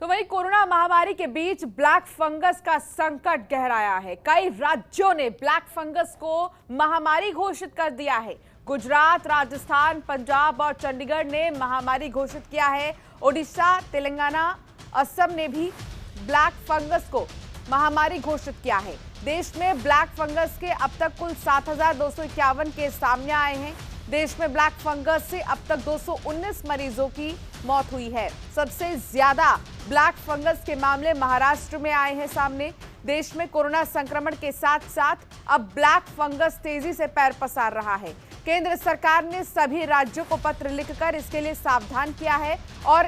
तो वहीं कोरोना महामारी के बीच ब्लैक फंगस का संकट गहराया है। कई राज्यों ने ब्लैक फंगस को महामारी घोषित कर दिया है। गुजरात, राजस्थान, पंजाब और चंडीगढ़ ने महामारी घोषित किया है। ओडिशा, तेलंगाना, असम ने भी ब्लैक फंगस को महामारी घोषित किया है। देश में ब्लैक फंगस के अब तक कुल 7,251 केस सामने आए हैं। देश में ब्लैक फंगस से अब तक 219 मरीजों की मौत हुई है। सबसे ज्यादा ब्लैक फंगस के मामले महाराष्ट्र में आए हैं सामने। देश में कोरोना संक्रमण के साथ साथ अब ब्लैक फंगस तेजी से पैर पसार रहा है। केंद्र सरकार ने सभी राज्यों को पत्र लिखकर इसके लिए सावधान किया है और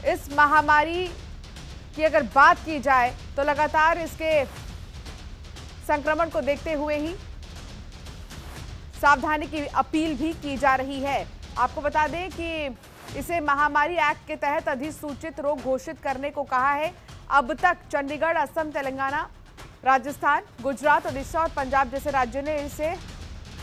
इस महामारी की अगर बात की जाए तो लगातार इसके संक्रमण को देखते हुए ही सावधानी की अपील भी की जा रही है। आपको बता दें कि इसे महामारी एक्ट के तहत अधिसूचित रोग घोषित करने को कहा है। अब तक चंडीगढ़, असम, तेलंगाना, राजस्थान, गुजरात, ओडिशा और पंजाब जैसे राज्यों ने इसे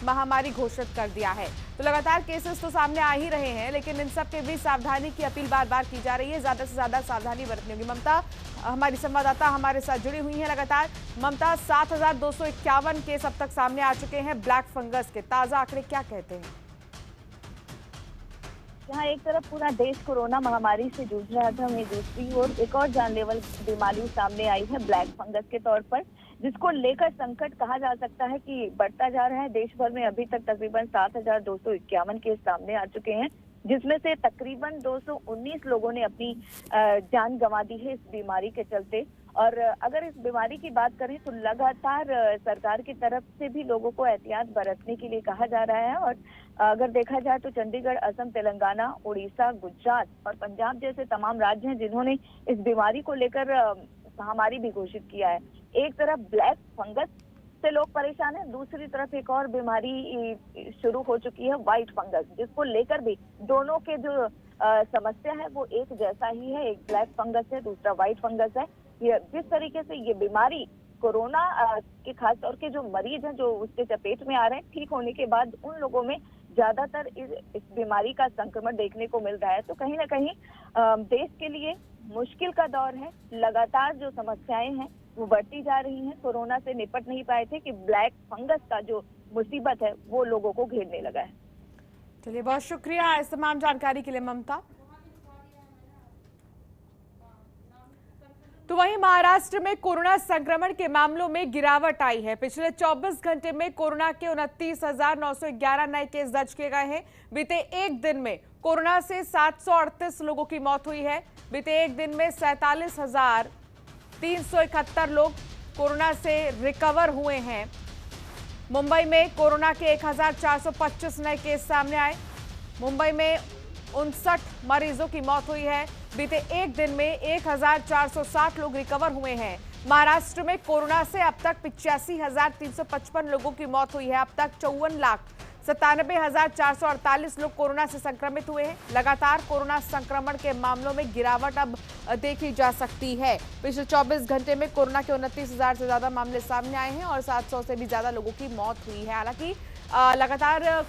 महामारी घोषित कर दिया है। तो लगातार केसेस तो सामने आ ही रहे हैं, लेकिन इन सब के बीच सावधानी की अपील बार बार की जा रही है। ज्यादा से ज्यादा सावधानी बरतनी होगी। ममता, हमारी संवाददाता हमारे साथ जुड़ी हुई हैं लगातार। ममता, 7,251 केस अब तक सामने आ चुके हैं ब्लैक फंगस के। ताजा आंकड़े क्या कहते हैं? जहाँ एक तरफ पूरा देश कोरोना महामारी से जूझ रहा था, वहीं दूसरी ओर एक और जानलेवा बीमारी सामने आई है ब्लैक फंगस के तौर पर, जिसको लेकर संकट कहा जा सकता है कि बढ़ता जा रहा है। देश भर में अभी तक तकरीबन 7,251 केस सामने आ चुके हैं, जिसमें से तकरीबन 219 लोगों ने अपनी जान गंवा दी है इस बीमारी के चलते। और अगर इस बीमारी की बात करें तो लगातार सरकार की तरफ से भी लोगों को एहतियात बरतने के लिए कहा जा रहा है। और अगर देखा जाए तो चंडीगढ़, असम, तेलंगाना, उड़ीसा, गुजरात और पंजाब जैसे तमाम राज्य हैं जिन्होंने इस बीमारी को लेकर महामारी भी घोषित किया है। एक तरफ ब्लैक फंगस से लोग परेशान हैं, दूसरी तरफ एक और बीमारी शुरू हो चुकी है व्हाइट फंगस, जिसको लेकर भी दोनों के जो समस्या है वो एक जैसा ही है। एक ब्लैक फंगस है, दूसरा व्हाइट फंगस है। ये जिस तरीके से ये बीमारी कोरोना के खास तौर के जो मरीज हैं जो उसके चपेट में आ रहे हैं, ठीक होने के बाद उन लोगों में ज्यादातर इस बीमारी का संक्रमण देखने को मिल रहा है। तो कहीं ना कहीं देश के लिए मुश्किल का दौर है। लगातार जो समस्याएं हैं वो बढ़ती जा रही हैं। कोरोना से निपट नहीं पाए थे कि ब्लैक फंगस का जो मुसीबत है वो लोगों को घेरने लगा है। चलिए, बहुत शुक्रिया इस तमाम जानकारी के लिए ममता। तो वहीं महाराष्ट्र में कोरोना संक्रमण के मामलों में गिरावट आई है। पिछले 24 घंटे में कोरोना के 29,911 नए केस दर्ज किए गए हैं। बीते एक दिन में कोरोना से 738 लोगों की मौत हुई है। बीते एक दिन में 47,371 लोग कोरोना से रिकवर हुए हैं। मुंबई में कोरोना के 1,425 नए केस सामने आए। मुंबई में 59 मरीजों की मौत हुई है। बीते एक दिन में 1,460 लोग रिकवर हुए हैं। महाराष्ट्र में कोरोना से अब तक 85,355 लोगों की मौत हुई है। अब तक 54,97,448 लोग कोरोना से संक्रमित हुए हैं। लगातार कोरोना संक्रमण के मामलों में गिरावट अब देखी जा सकती है। पिछले 24 घंटे में कोरोना के 29,000 से ज्यादा मामले सामने आए हैं और 700 से भी ज्यादा लोगों की मौत हुई है। हालांकि लगातार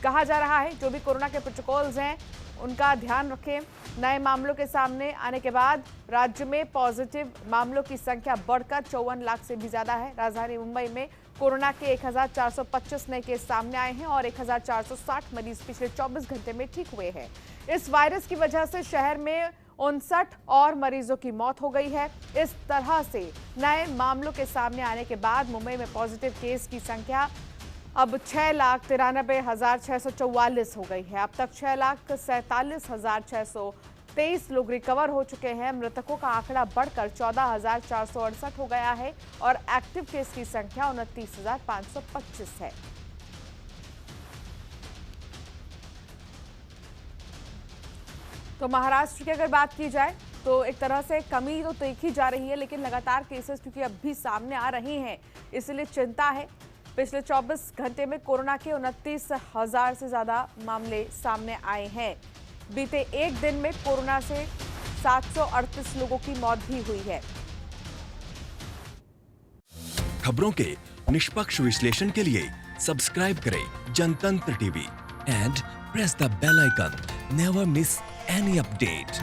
कहा जा रहा है जो भी कोरोना के प्रोटोकॉल्स हैं उनका ध्यान रखें। नए मामलों के सामने आने के बाद राज्य में पॉजिटिव मामलों की संख्या बढ़कर 54 लाख से भी ज्यादा है। राजधानी मुंबई में कोरोना के 1,425 नए केस सामने आए हैं और 1,460 मरीज पिछले 24 घंटे में ठीक हुए हैं। इस वायरस की वजह से शहर में 59 और मरीजों की मौत हो गई है। इस तरह से नए मामलों के सामने आने के बाद मुंबई में पॉजिटिव केस की संख्या अब 6,93,644 हो गई है। अब तक 6,47,623 लोग रिकवर हो चुके हैं। मृतकों का आंकड़ा बढ़कर 14,468 हो गया है और एक्टिव केस की संख्या 29,525 है। तो महाराष्ट्र की अगर बात की जाए तो एक तरह से कमी तो देखी जा रही है, लेकिन लगातार केसेस क्योंकि अब भी सामने आ रहे हैं, इसलिए चिंता है। पिछले 24 घंटे में कोरोना के 29,000 से ज्यादा मामले सामने आए हैं। बीते एक दिन में कोरोना से 738 लोगों की मौत भी हुई है। खबरों के निष्पक्ष विश्लेषण के लिए सब्सक्राइब करें Janatantra TV and press the bell icon. Never miss any update.